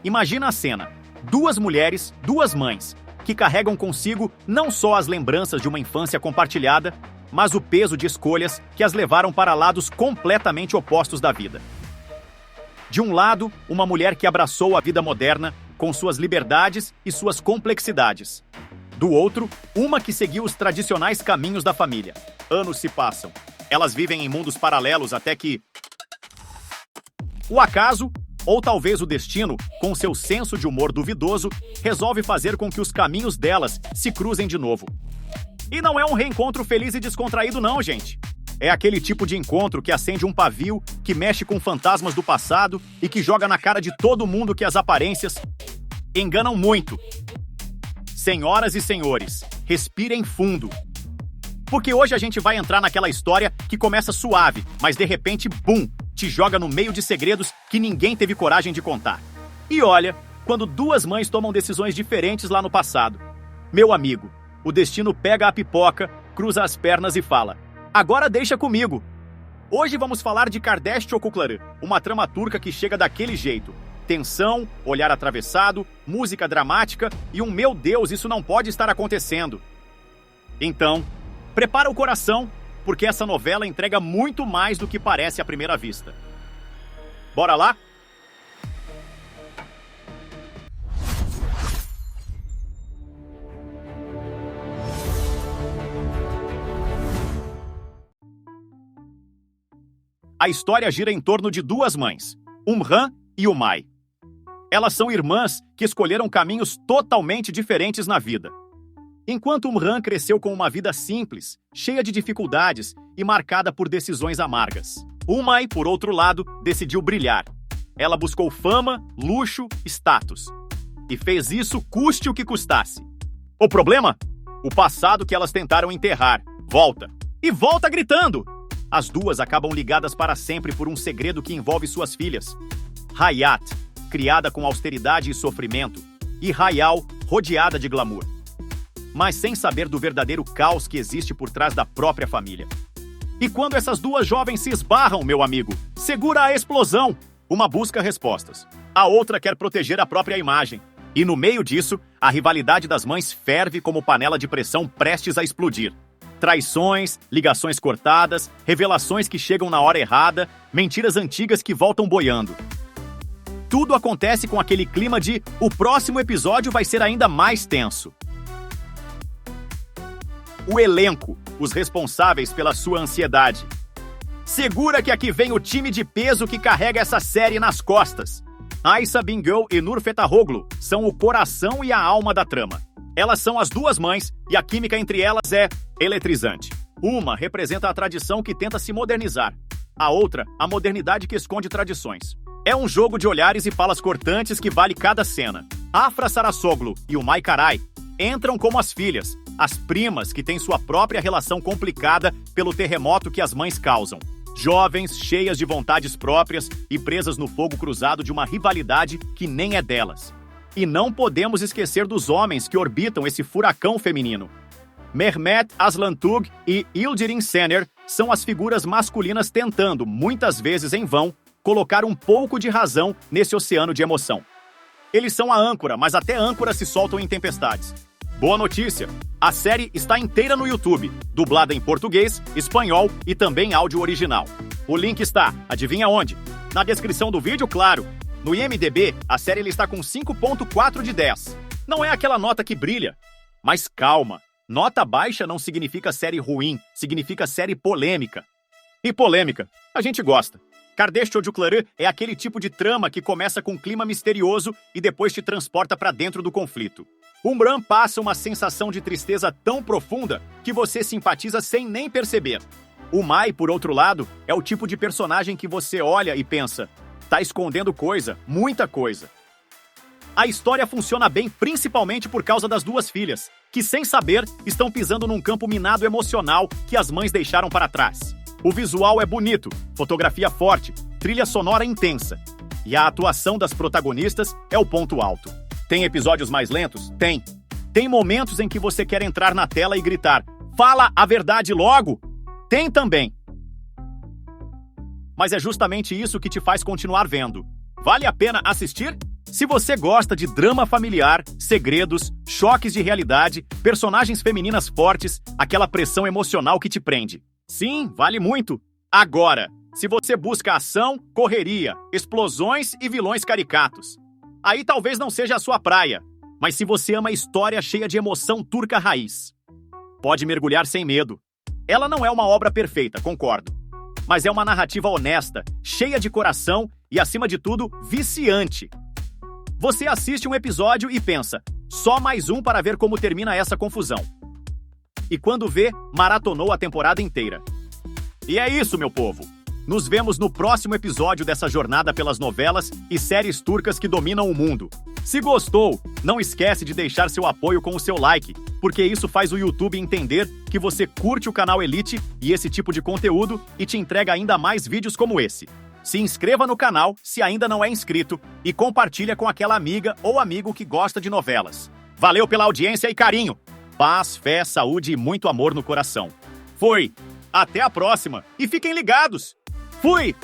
Imagina a cena. Duas mulheres, duas mães, que carregam consigo não só as lembranças de uma infância compartilhada, mas o peso de escolhas que as levaram para lados completamente opostos da vida. De um lado, uma mulher que abraçou a vida moderna com suas liberdades e suas complexidades. Do outro, uma que seguiu os tradicionais caminhos da família. Anos se passam. Elas vivem em mundos paralelos até que o acaso, ou talvez o destino, com seu senso de humor duvidoso, resolve fazer com que os caminhos delas se cruzem de novo. E não é um reencontro feliz e descontraído não, gente. É aquele tipo de encontro que acende um pavio, que mexe com fantasmas do passado e que joga na cara de todo mundo que as aparências enganam muito. Senhoras e senhores, respirem fundo. Porque hoje a gente vai entrar naquela história que começa suave, mas de repente, bum, te joga no meio de segredos que ninguém teve coragem de contar. E olha, quando duas mães tomam decisões diferentes lá no passado. Meu amigo, o destino pega a pipoca, cruza as pernas e fala: agora deixa comigo. Hoje vamos falar de Kardeş Çocukları, uma trama turca que chega daquele jeito. Tensão, olhar atravessado, música dramática e um meu Deus, isso não pode estar acontecendo. Então, prepara o coração, porque essa novela entrega muito mais do que parece à primeira vista. Bora lá? A história gira em torno de duas mães, Umran e Umay. Elas são irmãs que escolheram caminhos totalmente diferentes na vida. Enquanto Umran cresceu com uma vida simples, cheia de dificuldades e marcada por decisões amargas, Umay, por outro lado, decidiu brilhar. Ela buscou fama, luxo, status. E fez isso custe o que custasse. O problema? O passado que elas tentaram enterrar. Volta. E volta gritando! As duas acabam ligadas para sempre por um segredo que envolve suas filhas. Hayat, criada com austeridade e sofrimento, e Hayal, rodeada de glamour. Mas sem saber do verdadeiro caos que existe por trás da própria família. E quando essas duas jovens se esbarram, meu amigo, segura a explosão. Uma busca respostas. A outra quer proteger a própria imagem. E no meio disso, a rivalidade das mães ferve como panela de pressão prestes a explodir. Traições, ligações cortadas, revelações que chegam na hora errada, mentiras antigas que voltam boiando. Tudo acontece com aquele clima de o próximo episódio vai ser ainda mais tenso. O elenco, os responsáveis pela sua ansiedade. Segura que aqui vem o time de peso que carrega essa série nas costas. Ayça Bingöl e Nur Fetahoglu são o coração e a alma da trama. Elas são as duas mães e a química entre elas é eletrizante. Uma representa a tradição que tenta se modernizar. A outra, a modernidade que esconde tradições. É um jogo de olhares e falas cortantes que vale cada cena. Afra Sarasoglu e Umay Karay entram como as filhas, as primas que têm sua própria relação complicada pelo terremoto que as mães causam. Jovens, cheias de vontades próprias e presas no fogo cruzado de uma rivalidade que nem é delas. E não podemos esquecer dos homens que orbitam esse furacão feminino. Mehmet Aslantug e Yildirim Şener são as figuras masculinas tentando, muitas vezes em vão, colocar um pouco de razão nesse oceano de emoção. Eles são a âncora, mas até âncoras se soltam em tempestades. Boa notícia! A série está inteira no YouTube, dublada em português, espanhol e também áudio original. O link está, adivinha onde? Na descrição do vídeo, claro. No IMDb, a série está com 5.4 de 10. Não é aquela nota que brilha. Mas calma, nota baixa não significa série ruim, significa série polêmica. E polêmica, a gente gosta. Kardeş Çocukları é aquele tipo de trama que começa com um clima misterioso e depois te transporta para dentro do conflito. Umran passa uma sensação de tristeza tão profunda que você simpatiza sem nem perceber. Umay, por outro lado, é o tipo de personagem que você olha e pensa: tá escondendo coisa, muita coisa. A história funciona bem principalmente por causa das duas filhas, que sem saber estão pisando num campo minado emocional que as mães deixaram para trás. O visual é bonito, fotografia forte, trilha sonora intensa. E a atuação das protagonistas é o ponto alto. Tem episódios mais lentos? Tem. Tem momentos em que você quer entrar na tela e gritar: fala a verdade logo! Tem também. Mas é justamente isso que te faz continuar vendo. Vale a pena assistir? Se você gosta de drama familiar, segredos, choques de realidade, personagens femininas fortes, aquela pressão emocional que te prende. Sim, vale muito. Agora, se você busca ação, correria, explosões e vilões caricatos, aí talvez não seja a sua praia. Mas se você ama a história cheia de emoção turca raiz, pode mergulhar sem medo. Ela não é uma obra perfeita, concordo. Mas é uma narrativa honesta, cheia de coração e, acima de tudo, viciante. Você assiste um episódio e pensa, só mais um para ver como termina essa confusão. E quando vê, maratonou a temporada inteira. E é isso, meu povo. Nos vemos no próximo episódio dessa jornada pelas novelas e séries turcas que dominam o mundo. Se gostou, não esquece de deixar seu apoio com o seu like, porque isso faz o YouTube entender que você curte o canal Elite e esse tipo de conteúdo e te entrega ainda mais vídeos como esse. Se inscreva no canal se ainda não é inscrito e compartilha com aquela amiga ou amigo que gosta de novelas. Valeu pela audiência e carinho! Paz, fé, saúde e muito amor no coração. Foi! Até a próxima! E fiquem ligados! Fui!